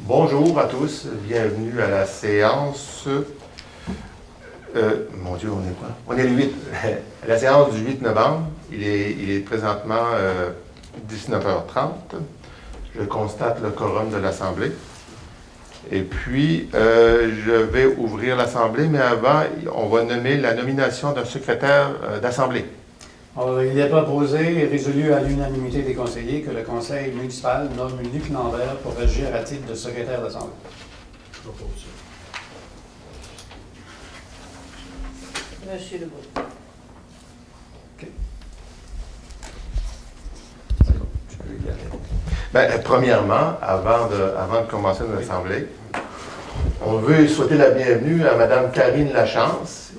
Bonjour à tous, bienvenue à la séance. Mon Dieu, on est quoi? On est le 8. La séance du 8 novembre. Il est présentement 19h30. Je constate le quorum de l'Assemblée. Et puis, je vais ouvrir l'Assemblée, mais avant, on va nommer la nomination d'un secrétaire d'Assemblée. Il est proposé et résolu à l'unanimité des conseillers que le conseil municipal nomme Luc Lambert pour agir à titre de secrétaire d'Assemblée. Je propose ça. Monsieur Legault. OK. Tu peux y aller. Premièrement, avant de commencer notre assemblée, on veut souhaiter la bienvenue à Mme Karine Lachance,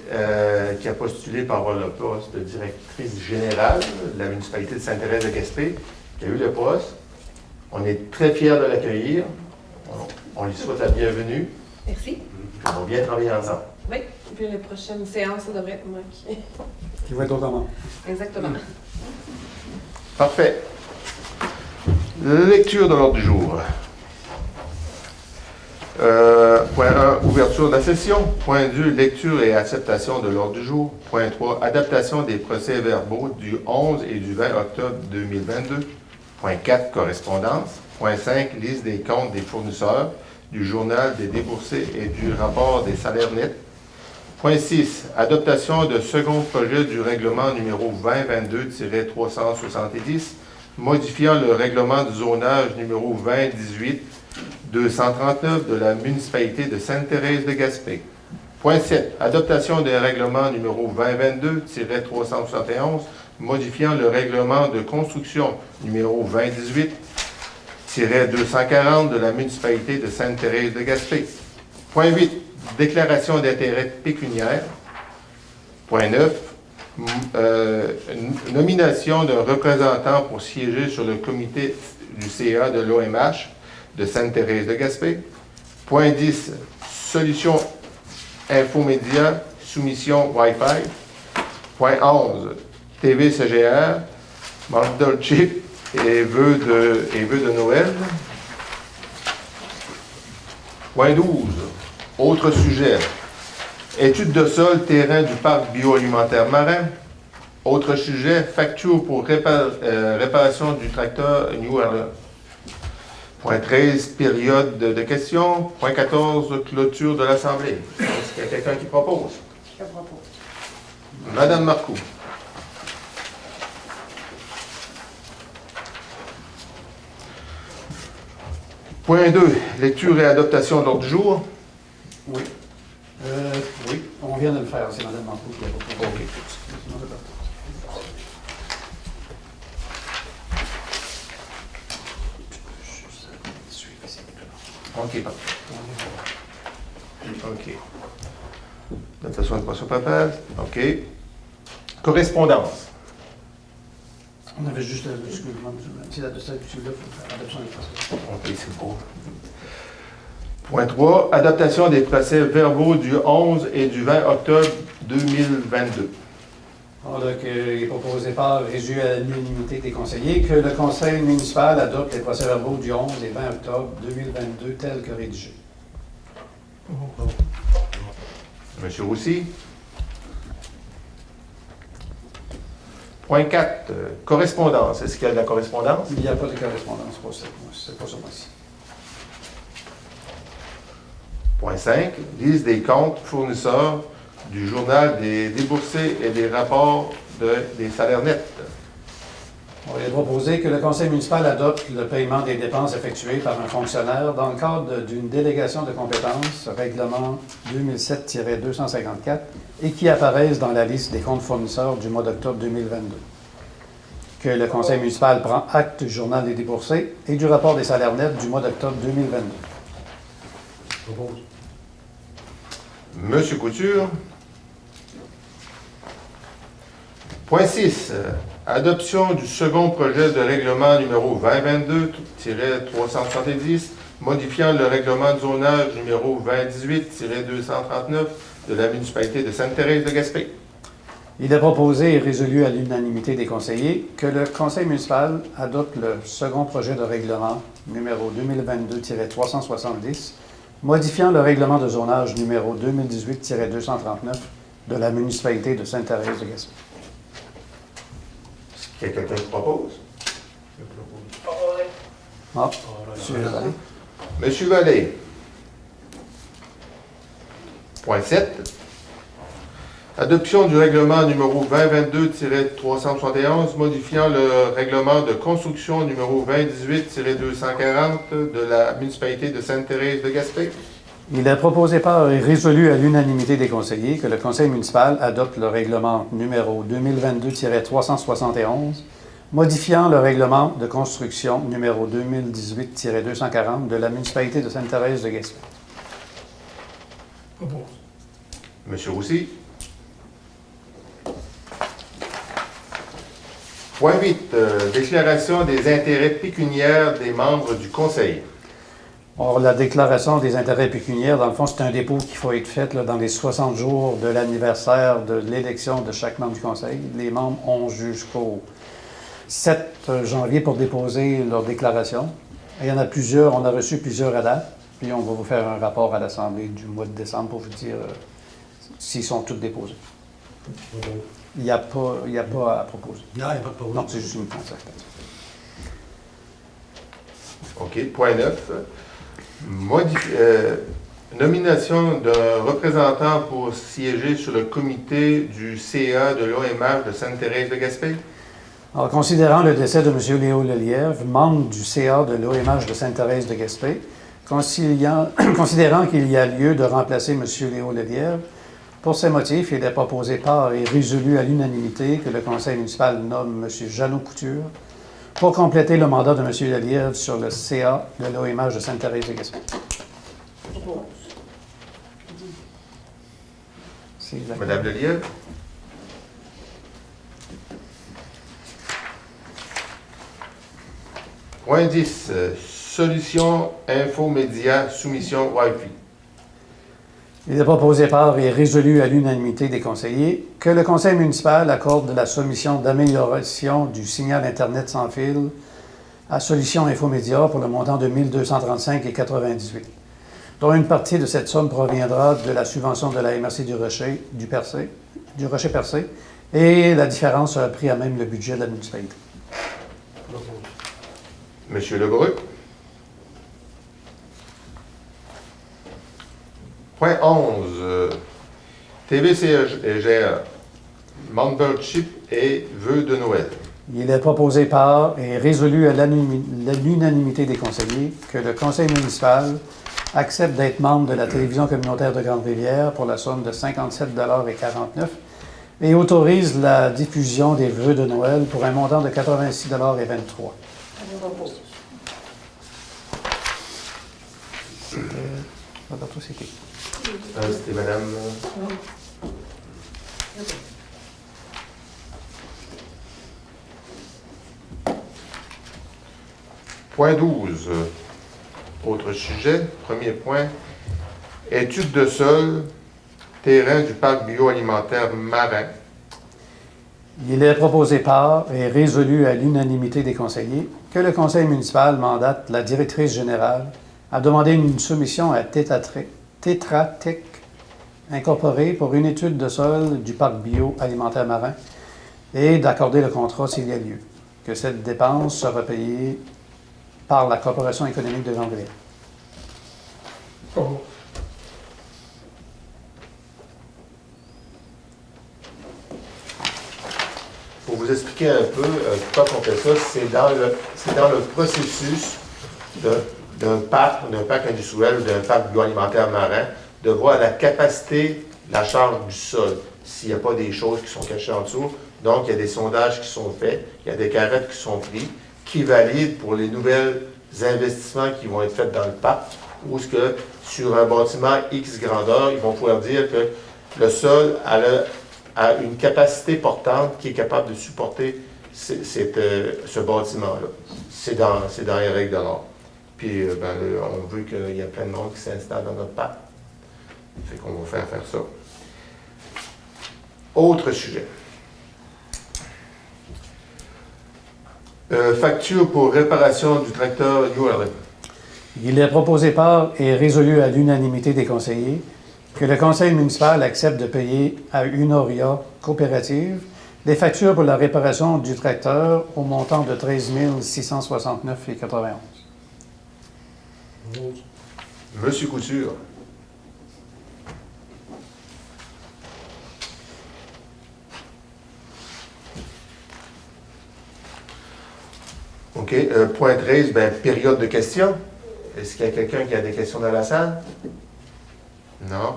qui a postulé pour avoir le poste de directrice générale de la municipalité de Sainte-Thérèse-de-Gaspé, qui a eu le poste. On est très fiers de l'accueillir. On lui souhaite la bienvenue. Merci. On va bien travailler ensemble. Oui, et puis les prochaines séances, ça devrait être moi Qui va être autrement. Exactement. Parfait. Lecture de l'ordre du jour. Point 1, ouverture de la session. Point 2, lecture et acceptation de l'ordre du jour. Point 3, adaptation des procès-verbaux du 11 et du 20 octobre 2022. Point 4, correspondance. Point 5, liste des comptes des fournisseurs, du journal des déboursés et du rapport des salaires nets. Point 6, adaptation de second projet du règlement numéro 2022-370, modifiant le règlement du zonage numéro 2018-239 de la municipalité de Sainte-Thérèse-de-Gaspé. Point 7, adaptation des règlements numéro 2022-371, modifiant le règlement de construction numéro 2018-240 de la municipalité de Sainte-Thérèse-de-Gaspé. Point 8, déclaration d'intérêt pécuniaire. Point 9, nomination d'un représentant pour siéger sur le comité du CA de l'OMH de Sainte-Thérèse-de-Gaspé. Point 10, solution Infomédia, soumission Wi-Fi. Point 11, TV-CGR, Marc Chip et vœux de Noël. Point 12, autre sujet, étude de sol, terrain du parc bioalimentaire marin. Autre sujet, facture pour réparation du tracteur New Orleans. Point 13, période de questions. Point 14, clôture de l'Assemblée. Est-ce qu'il y a quelqu'un qui propose? Je propose. Madame Marcoux. Point 2, lecture et adaptation de l'ordre du jour. Oui. Oui, on vient de le faire. C'est Mme Marcoux qui a proposé. OK. OK, parfait. OK. Notation de poisson papale. OK. Correspondance. On avait juste c'est l'adoption des procès. OK, c'est beau. Point 3, adaptation des procès-verbaux du 11 et du 20 octobre 2022. Donc, il est proposé par résolu à l'unanimité des conseillers que le conseil municipal adopte les procès-verbaux du 11 et 20 octobre 2022 tels que rédigés. Monsieur Roussy. Point 4, correspondance. Est-ce qu'il y a de la correspondance? Il n'y a pas de correspondance pour ça. C'est pas ce mois-ci. Point 5, liste des comptes fournisseurs du journal des déboursés et des rapports des salaires nets. Il est proposé que le conseil municipal adopte le paiement des dépenses effectuées par un fonctionnaire dans le cadre d'une délégation de compétences, règlement 2007-254, et qui apparaissent dans la liste des comptes fournisseurs du mois d'octobre 2022. Que le conseil municipal prend acte du journal des déboursés et du rapport des salaires nets du mois d'octobre 2022. Je propose. Monsieur Couture. Point 6. Adoption du second projet de règlement numéro 2022-370, modifiant le règlement de zonage numéro 2018-239 de la municipalité de Sainte-Thérèse-de-Gaspé. Il est proposé et résolu à l'unanimité des conseillers que le conseil municipal adopte le second projet de règlement numéro 2022-370, modifiant le règlement de zonage numéro 2018-239 de la municipalité de Sainte-Thérèse de Gaspé. Est-ce qu'il y a quelqu'un qui propose? Je propose. Ah, Voilà. monsieur Vallée. Monsieur Vallée. Point 7. Adoption du règlement numéro 2022-371 modifiant le règlement de construction numéro 2018-240 de la municipalité de Sainte-Thérèse de Gaspé. Il est proposé par et résolu à l'unanimité des conseillers que le conseil municipal adopte le règlement numéro 2022-371, modifiant le règlement de construction numéro 2018-240 de la municipalité de Sainte-Thérèse de Gaspé. Propose. Monsieur Roussy. Point 8. Déclaration des intérêts pécuniaires des membres du conseil. Or, la déclaration des intérêts pécuniaires, dans le fond, c'est un dépôt qu'il faut être fait là, dans les 60 jours de l'anniversaire de l'élection de chaque membre du conseil. Les membres ont jusqu'au 7 janvier pour déposer leur déclaration. Et il y en a plusieurs, on a reçu plusieurs à date, puis on va vous faire un rapport à l'Assemblée du mois de décembre pour vous dire s'ils sont tous déposés. Propose. Il n'y a pas à proposer. Non, il n'y a pas de pause. Non, c'est juste une concertation. OK. Point 9. Nomination d'un représentant pour siéger sur le comité du CA de l'OMH de Sainte-Thérèse de Gaspé. Alors, considérant le décès de M. Léo Lelièvre, membre du CA de l'OMH de Sainte-Thérèse de Gaspé, considérant qu'il y a lieu de remplacer M. Léo Lelièvre, pour ces motifs, il est proposé par et résolu à l'unanimité que le conseil municipal nomme M. Jeannot Couture pour compléter le mandat de M. Lelièvre sur le CA de l'OMH de Sainte-Thérèse de Gaspé. Propose. C'est exact. Madame Lelièvre. Point 10. Solution Infomédia Soumission Wi-Fi. Il est proposé par et résolu à l'unanimité des conseillers que le conseil municipal accorde la soumission d'amélioration du signal Internet sans fil à Solution Infomédia pour le montant de 1 235,98, dont une partie de cette somme proviendra de la subvention de la MRC du Rocher-Percé, et la différence sera prise à même le budget de la municipalité. Propose. Monsieur Lebrun. Point 11. TVCGA, membership et vœux de Noël. Il est proposé par et résolu à l'unanimité des conseillers que le conseil municipal accepte d'être membre de la télévision communautaire de Grande-Rivière pour la somme de 57,49 $ et autorise la diffusion des vœux de Noël pour un montant de 86,23 $. Propose. C'était C'était madame. Point 12. Autre sujet. Premier point. Étude de sol, terrain du parc bioalimentaire marin. Il est proposé par et résolu à l'unanimité des conseillers que le conseil municipal mandate la directrice générale à demander une soumission à Tetra Tech incorporée pour une étude de sol du parc bioalimentaire marin et d'accorder le contrat s'il y a lieu. Que cette dépense sera payée par la Corporation économique de Grande-Rivière. Propose. Pour vous expliquer un peu pourquoi on fait ça, c'est dans le processus d'un parc industriel ou d'un parc bioalimentaire marin, de voir la capacité, la charge du sol, s'il n'y a pas des choses qui sont cachées en dessous. Donc, il y a des sondages qui sont faits, il y a des carettes qui sont prises, qui valident pour les nouvelles investissements qui vont être faits dans le parc, ou ce que sur un bâtiment X grandeur, ils vont pouvoir dire que le sol a une capacité portante qui est capable de supporter ce bâtiment-là. C'est dans les règles de l'art. Puis, on veut qu'il y ait plein de monde qui s'installe dans notre parc. Fait qu'on va faire ça. Autre sujet. Facture pour réparation du tracteur URL. Il est proposé par et résolu à l'unanimité des conseillers que le conseil municipal accepte de payer à Unoria Coopérative les factures pour la réparation du tracteur au montant de 13 669,91. Move. Monsieur Couture. OK. Point 13, période de questions. Est-ce qu'il y a quelqu'un qui a des questions dans la salle? Non.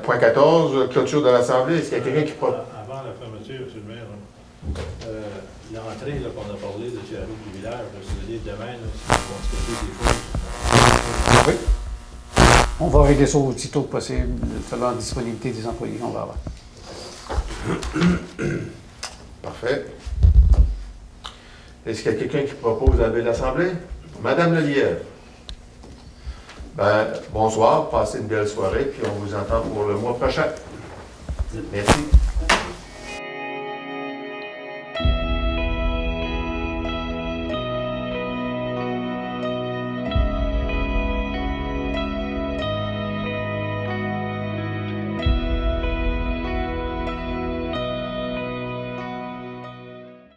Point 14, clôture de l'Assemblée. Est-ce qu'il y a quelqu'un qui... Avant la fermeture, M. le maire, l'entrée là, qu'on a parlé de sur la route du village, c'est-à-dire demain, là, si on se fait des choses. Oui. On va régler ça aussitôt que possible, selon la disponibilité des employés qu'on va avoir. Parfait. Est-ce qu'il y a quelqu'un qui propose à l'Assemblée? Madame Lelièvre. Bonsoir, passez une belle soirée, puis on vous entend pour le mois prochain. Merci.